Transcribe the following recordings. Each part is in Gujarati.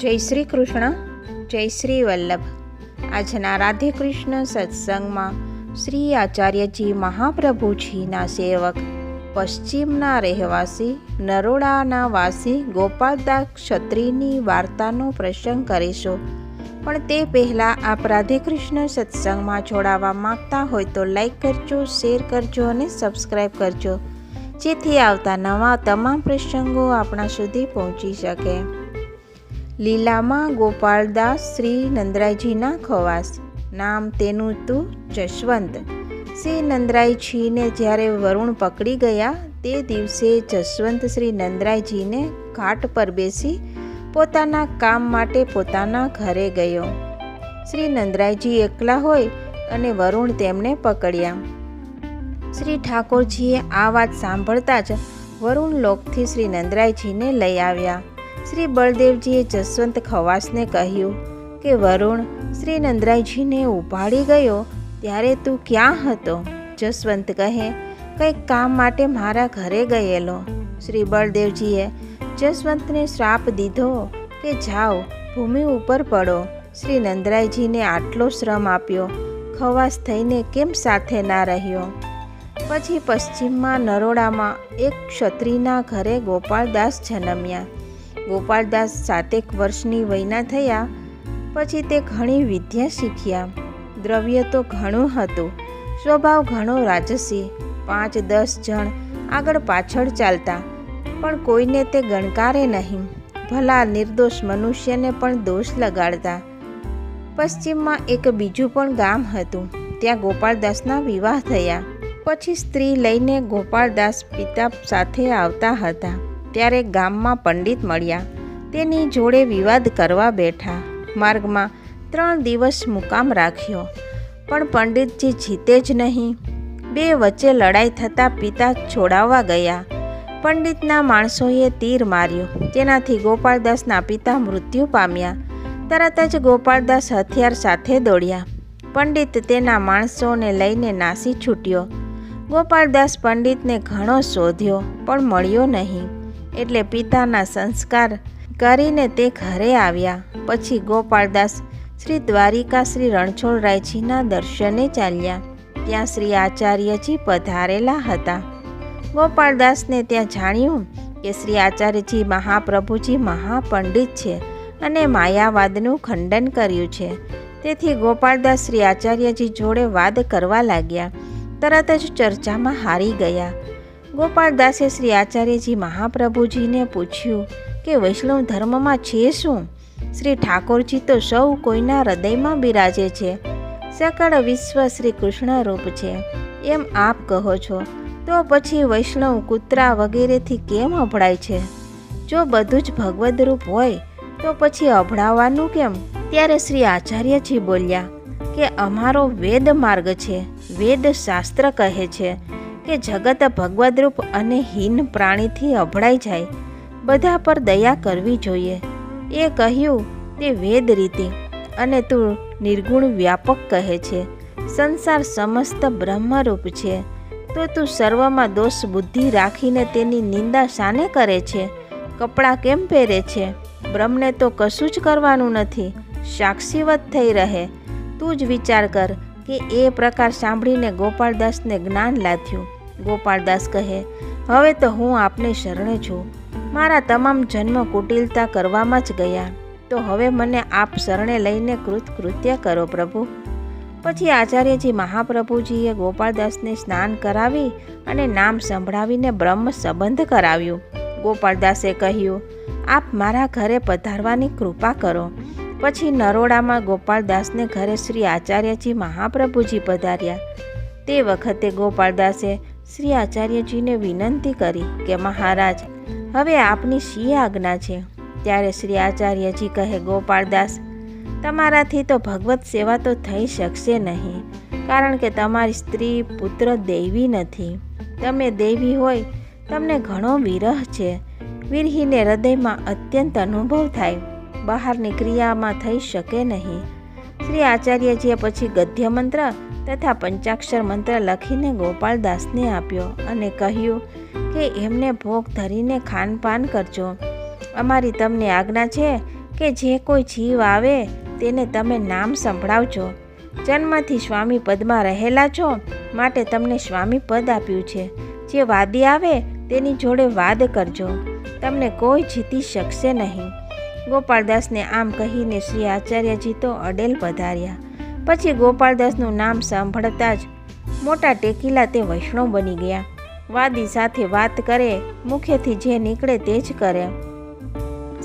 જય શ્રી કૃષ્ણ, જય શ્રી વલ્લભ. આજના રાધે કૃષ્ણ સત્સંગમાં શ્રી આચાર્યજી મહાપ્રભુજીના સેવક, પશ્ચિમના રહેવાસી, નરોડાના વાસી ગોપાલદાસ ક્ષત્રિયની વાર્તાનો પ્રસંગ કરીશું. પણ તે પહેલાં આપ રાધે કૃષ્ણ સત્સંગમાં જોડાવા માંગતા હોય તો લાઈક કરજો, શેર કરજો અને સબસ્ક્રાઈબ કરજો, જેથી આવતા નવા તમામ પ્રસંગો આપણા સુધી પહોંચી શકે. લીલામાં ગોપાલદાસ શ્રી નંદરાયજીના ખવાસ. નામ તેનું હતું જશવંત. શ્રી નંદરાયજીને જ્યારે વરુણ પકડી ગયા તે દિવસે જશવંત શ્રી નંદરાયજીને ઘાટ પર બેસી પોતાના કામ માટે પોતાના ઘરે ગયો. શ્રી નંદરાયજી એકલા હોય અને વરુણ તેમને પકડ્યા. શ્રી ઠાકોરજીએ આ વાત સાંભળતા જ વરુણ લોકથી શ્રી નંદરાયજીને લઈ આવ્યા. શ્રી બળદેવજીએ જશવંત ખવાસને કહ્યું કે વરુણ શ્રી નંદરાયજીને ઉપાડી ગયો ત્યારે તું ક્યાં હતો? જશવંત કહે, કંઈક કામ માટે મારા ઘરે ગયેલો. શ્રી બળદેવજીએ જશવંતને શ્રાપ દીધો કે જાઓ, ભૂમિ ઉપર પડો. શ્રી નંદરાયજીને આટલો શ્રમ આપ્યો, ખવાસ થઈને કેમ સાથે ના રહ્યો? પછી પશ્ચિમમાં નરોડામાં એક ક્ષત્રિયના ઘરે ગોપાલદાસ જન્મ્યા. ગોપાલદાસ 7 વર્ષની વયના થયા પછી તે ઘણી વિદ્યા શીખ્યા. દ્રવ્ય તો ઘણું હતું, સ્વભાવ ઘણો રાજસી. 5-10 જણ આગળ પાછળ ચાલતા, પણ કોઈને તે ગણકારે નહીં. ભલા નિર્દોષ મનુષ્યને પણ દોષ લગાડતા. પશ્ચિમમાં એક બીજું પણ ગામ હતું, ત્યાં ગોપાલદાસના વિવાહ થયા. પછી સ્ત્રી લઈને ગોપાલદાસ પિતા સાથે આવતા હતા ત્યારે ગામમાં પંડિત મળ્યા. તેની જોડે વિવાદ કરવા બેઠા. માર્ગમાં 3 દિવસ મુકામ રાખ્યો, પણ પંડિતજી જીતે જ નહીં. બે વચ્ચે લડાઈ થતાં પિતા છોડાવવા ગયા. પંડિતના માણસોએ તીર માર્યું, તેનાથી ગોપાલદાસના પિતા મૃત્યુ પામ્યા. તરત જ ગોપાલદાસ હથિયાર સાથે દોડ્યા. પંડિત તેના માણસોને લઈને નાસી છૂટ્યો. ગોપાલદાસ પંડિતને ઘણો શોધ્યો પણ મળ્યો નહીં, એટલે પિતાના સંસ્કાર કરીને તે ઘરે આવ્યા. પછી ગોપાલદાસ શ્રી દ્વારિકા શ્રી રણછોડરાયજીના દર્શને ચાલ્યા. ત્યાં શ્રી આચાર્યજી પધારેલા હતા. ગોપાલદાસને ત્યાં જાણ્યું કે શ્રી આચાર્યજી મહાપ્રભુજી મહાપંડિત છે અને માયાવાદનું ખંડન કર્યું છે. તેથી ગોપાલદાસ શ્રી આચાર્યજી જોડે વાદ કરવા લાગ્યા. તરત જ ચર્ચામાં હારી ગયા. ગોપાલદાસે શ્રી આચાર્યજી મહાપ્રભુજીને પૂછ્યું કે વૈષ્ણવ ધર્મમાં છે શું? શ્રી ઠાકોરજી તો સૌ કોઈના હૃદયમાં બિરાજે છે. સકળ વિશ્વ શ્રી કૃષ્ણ રૂપ છે એમ આપ કહો છો, તો પછી વૈષ્ણવ કૂતરા વગેરેથી કેમ અભળાય છે? જો બધું જ ભગવદ રૂપ હોય તો પછી અભળાવવાનું કેમ? ત્યારે શ્રી આચાર્યજી બોલ્યા કે અમારો વેદ માર્ગ છે. વેદ શાસ્ત્ર કહે છે કે જગત ભગવદરૂપ અને હીન પ્રાણીથી અભળાઈ જાય, બધા પર દયા કરવી જોઈએ. એ કહ્યું તે વેદ રીતિ, અને તું નિર્ગુણ વ્યાપક કહે છે. સંસાર સમસ્ત બ્રહ્મરૂપ છે, તો તું સર્વમાં દોષ બુદ્ધિ રાખીને તેની નિંદા શાને કરે છે? કપડાં કેમ પહેરે છે? બ્રહ્મને તો કશું જ કરવાનું નથી, સાક્ષીવત થઈ રહે. તું જ વિચાર કર કે એ પ્રકાર સાંભળીને ગોપાલદાસને જ્ઞાન લાથ્યું. ગોપાલદાસ કહે, હવે તો હું આપને શરણે છું. મારા તમામ જન્મ કુટિલતા કરવામાં જ ગયા, તો હવે મને આપ શરણે લઈને કૃત્ય કરો પ્રભુ. પછી આચાર્યજી મહાપ્રભુજીએ ગોપાલદાસને સ્નાન કરાવી અને નામ સંભળાવીને બ્રહ્મ સંબંધ કરાવ્યું. ગોપાલદાસે કહ્યું, આપ મારા ઘરે પધારવાની કૃપા કરો. પછી નરોડામાં ગોપાલદાસને ઘરે શ્રી આચાર્યજી મહાપ્રભુજી પધાર્યા. તે વખતે ગોપાલદાસે શ્રી આચાર્યજીને વિનંતી કરી કે મહારાજ, હવે આપની શી આજ્ઞા છે? ત્યારે શ્રી આચાર્યજી કહે, ગોપાલદાસ, તમારાથી તો ભગવત સેવા તો થઈ શકશે નહીં, કારણ કે તમારી સ્ત્રી પુત્ર દૈવી નથી. તમે દૈવી હોય, તમને ઘણો વિરહ છે. વિરહીને હૃદયમાં અત્યંત અનુભવ થાય, બહારની ક્રિયામાં થઈ શકે નહીં. શ્રી આચાર્યજીએ પછી ગદ્ય મંત્ર તથા પંચાક્ષર મંત્ર લખીને ગોપાલદાસને આપ્યો અને કહ્યું કે એમને ભોગ ધરીને ખાનપાન કરજો. અમારી તમને આજ્ઞા છે કે જે કોઈ જીવ આવે તેને તમે નામ સંભળાવજો. જન્મથી સ્વામી પદમાં રહેલા છો માટે તમને સ્વામી પદ આપ્યું છે. જે વાદી આવે તેની જોડે વાદ કરજો, તમને કોઈ જીતી શકશે નહીં. ગોપાળદાસને આમ કહીને શ્રી આચાર્યજી તો અડેલ પધાર્યા. પછી ગોપાળદાસનું નામ સાંભળતા જ મોટા ટેકીલા તે વૈષ્ણવ બની ગયા. વાદી સાથે વાત કરે, મુખેથી જે નીકળે તે જ કરે.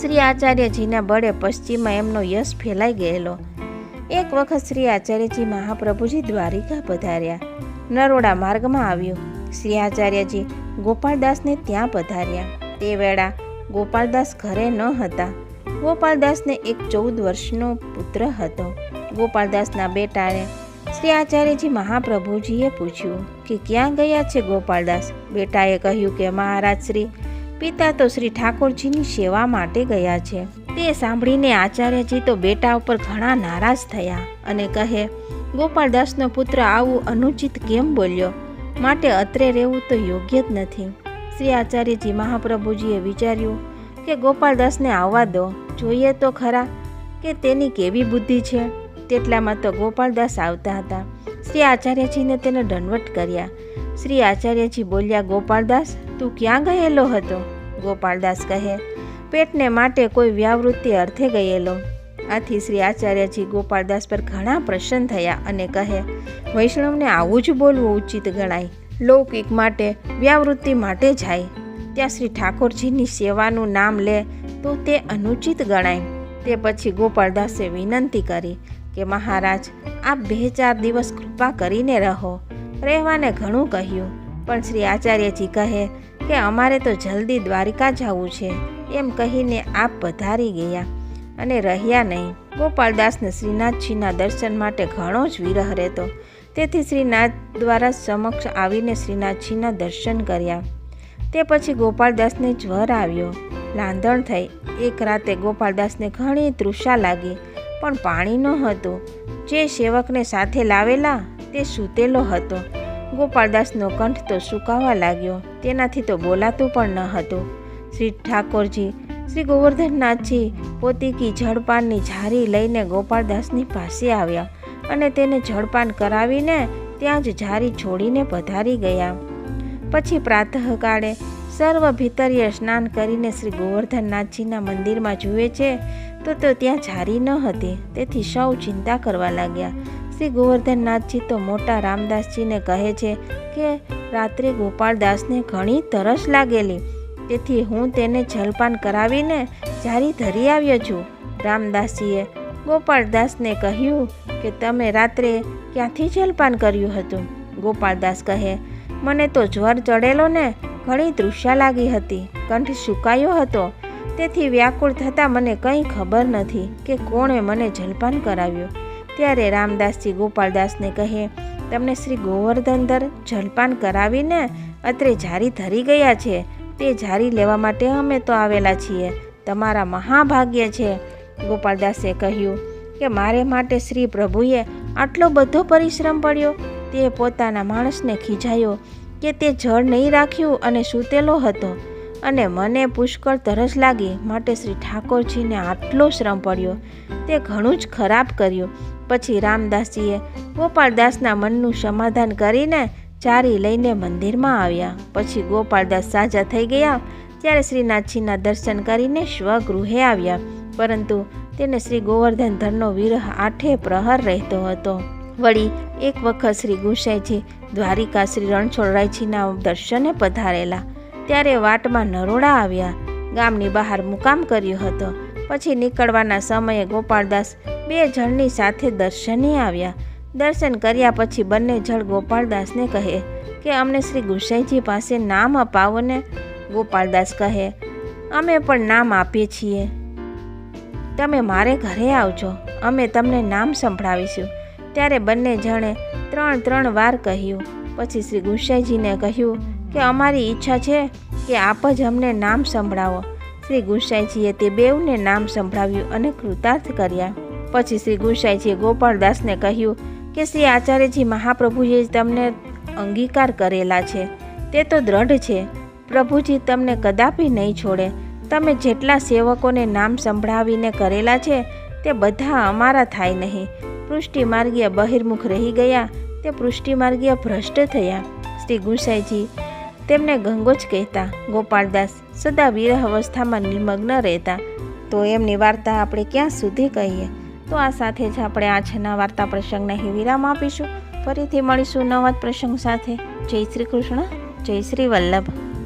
શ્રી આચાર્યજીના બળે પશ્ચિમમાં એમનો યશ ફેલાઈ ગયેલો. એક વખત શ્રી આચાર્યજી મહાપ્રભુજી દ્વારિકા પધાર્યા. નરોડા માર્ગમાં આવ્યું. શ્રી આચાર્યજી ગોપાળદાસને ત્યાં પધાર્યા. તે વેળા ગોપાળદાસ ઘરે ન હતા. ગોપાળદાસને એક 14 વર્ષનો પુત્ર હતો. ગોપાળદાસના બેટાને શ્રી આચાર્યજી મહાપ્રભુજીએ પૂછ્યું કે ક્યાં ગયા છે ગોપાળદાસ? બેટાએ કહ્યું કે મહારાજ શ્રી પિતા તો શ્રી ઠાકોરજીની સેવા માટે ગયા છે. તે સાંભળીને આચાર્યજી તો બેટા ઉપર ઘણા નારાજ થયા અને કહે, ગોપાળદાસનો પુત્ર આવું અનુચિત કેમ બોલ્યો? માટે અત્રે રહેવું તો યોગ્ય જ નથી. શ્રી આચાર્યજી મહાપ્રભુજીએ વિચાર્યું કે ગોપાળદાસને આવવા દો, જોઈએ તો ખરા કે તેની કેવી બુદ્ધિ છે. તેટલામાં તો ગોપાળદાસ આવતા હતા. શ્રી આચાર્યજીને તેને દંડવત કર્યા. શ્રી આચાર્યજી બોલ્યા, ગોપાળદાસ તું ક્યાં ગયેલો હતો? ગોપાળદાસ કહે, પેટને માટે કોઈ વ્યાવૃત્તિ અર્થે ગયેલો. આથી શ્રી આચાર્યજી ગોપાળદાસ પર ઘણા પ્રસન્ન થયા અને કહે, વૈષ્ણવને આવું જ બોલવું ઉચિત ગણાય. લૌકિક માટે વ્યાવૃત્તિ માટે જાય, ત્યાં શ્રી ઠાકોરજીની સેવાનું નામ લે તો તે અનુચિત ગણાય. તે પછી ગોપાળદાસે વિનંતી કરી કે મહારાજ આપ 2-4 દિવસ કૃપા કરીને રહો. રહેવાને ઘણું કહ્યું, પણ શ્રી આચાર્યજી કહે કે અમારે તો જલ્દી દ્વારિકા જવું છે. એમ કહીને આપ પધારી ગયા અને રહ્યા નહીં. ગોપાળદાસને શ્રીનાથજીના દર્શન માટે ઘણો જ વિરહ રહેતો. તેથી શ્રીનાથ દ્વારા સમક્ષ આવીને શ્રીનાથજીના દર્શન કર્યા. તે પછી ગોપાળદાસને જ્વર આવ્યો, રાંધણ થઈ. એક રાતે ગોપાળદાસને ઘણી તૃષા લાગી, પણ પાણી નહોતું. જે સેવકને સાથે લાવેલા તે સૂતેલો હતો. ગોપાળદાસનો કંઠ તો સુકાવા લાગ્યો, તેનાથી તો બોલાતું પણ ન હતું. શ્રી ઠાકોરજી શ્રી ગોવર્ધનનાથજી પોતીકી જળપાનની ઝારી લઈને ગોપાળદાસની પાસે આવ્યા અને તેને જળપાન કરાવીને ત્યાં જ ઝારી છોડીને પધારી ગયા. પછી પ્રાતઃકાળે સર્વ ભીતરીય સ્નાન કરીને શ્રી ગોવર્ધનનાથજીના મંદિરમાં જુએ છે તો ત્યાં ઝારી ન હતી. તેથી સૌ ચિંતા કરવા લાગ્યા. શ્રી ગોવર્ધનનાથજી તો મોટા રામદાસજીને કહે છે કે રાત્રે ગોપાળદાસને ઘણી તરસ લાગેલી, તેથી હું તેને જલપાન કરાવીને ઝારી ધરી આવ્યો છું. રામદાસજીએ ગોપાળદાસને કહ્યું કે તમે રાત્રે ક્યાંથી જલપાન કર્યું હતું? ગોપાળદાસ કહે, મને તો જ્વર ચડેલો ને ઘણી તૃષા લાગી હતી, કંઠ સુકાયો હતો. તેથી વ્યાકુળ થતાં મને કંઈ ખબર નથી કે કોણે મને જલપાન કરાવ્યું. ત્યારે રામદાસજી ગોપાળદાસને કહે, તમને શ્રી ગોવર્ધનધર જલપાન કરાવીને અત્રે ઝારી ધરી ગયા છે. તે ઝારી લેવા માટે અમે તો આવેલા છીએ. તમારા મહાભાગ્ય છે. ગોપાળદાસે કહ્યું કે મારે માટે શ્રી પ્રભુએ આટલો બધો પરિશ્રમ પડ્યો. તે પોતાના માણસને ખીજાયો કે તે જળ નહીં રાખ્યું અને સૂતેલો હતો, અને મને પુષ્કળ તરસ લાગી માટે શ્રી ઠાકોરજીને આટલો શ્રમ પડ્યો. તે ઘણું જ ખરાબ કર્યું. પછી રામદાસજીએ ગોપાળદાસના મનનું સમાધાન કરીને ઝારી લઈને મંદિરમાં આવ્યા. પછી ગોપાળદાસ સાજા થઈ ગયા ત્યારે શ્રીનાથજીના દર્શન કરીને સ્વગૃહે આવ્યા. પરંતુ તેને શ્રી ગોવર્ધનધરનો વિરહ 8 પ્રહર રહેતો હતો. વળી એક વખત શ્રી ગુસાઈજી દ્વારિકા શ્રી રણછોડરાયજીના દર્શને પધારેલા. ત્યારે વાટમાં નરોડા આવ્યા. ગામની બહાર મુકામ કર્યો હતો. પછી નીકળવાના સમયે ગોપાળદાસ 2 જણની સાથે દર્શને આવ્યા. દર્શન કર્યા પછી બંને જણ ગોપાળદાસને કહે કે અમને શ્રી ગુસાઈજી પાસે નામ અપાવો ને. ગોપાળદાસ કહે, અમે પણ નામ આપીએ છીએ, તમે મારે ઘરે આવજો, અમે તમને નામ સંભળાવીશું. ત્યારે બંને જણે 3 વાર કહ્યું. પછી શ્રી ગુસાઈજીને કહ્યું કે અમારી ઈચ્છા છે કે આપ જ અમને નામ સંભળાવો. શ્રી ગુસાઈજીએ તે બેઉને નામ સંભળાવ્યું અને કૃતાર્થ કર્યા. પછી શ્રી ગુસાઈજીએ ગોપાળદાસને કહ્યું કે શ્રી આચાર્યજી મહાપ્રભુએ તમને અંગીકાર કરેલા છે તે તો દ્રઢ છે. પ્રભુજી તમને કદાપી નહીં છોડે. તમે જેટલા સેવકોને નામ સંભળાવીને કરેલા છે તે બધા અમારા થાય નહીં. પૃષ્ટિમાર્ગીય બહિર્મુખ રહી ગયા તે પૃષ્ટિમાર્ગીય ભ્રષ્ટ થયા. શ્રી ગુસાઈજી તેમને ગંગોજ કહેતા. ગોપાળદાસ સદા વિરહ અવસ્થામાં નિમગ્ન રહેતા. તો એમની વાર્તા આપણે ક્યાં સુધી કહીએ? તો આ સાથે જ આપણે આજના વાર્તા પ્રસંગને અહીં વિરામ આપીશું. ફરીથી મળીશું નવા પ્રસંગ સાથે. જય શ્રી કૃષ્ણ, જય શ્રી વલ્લભ.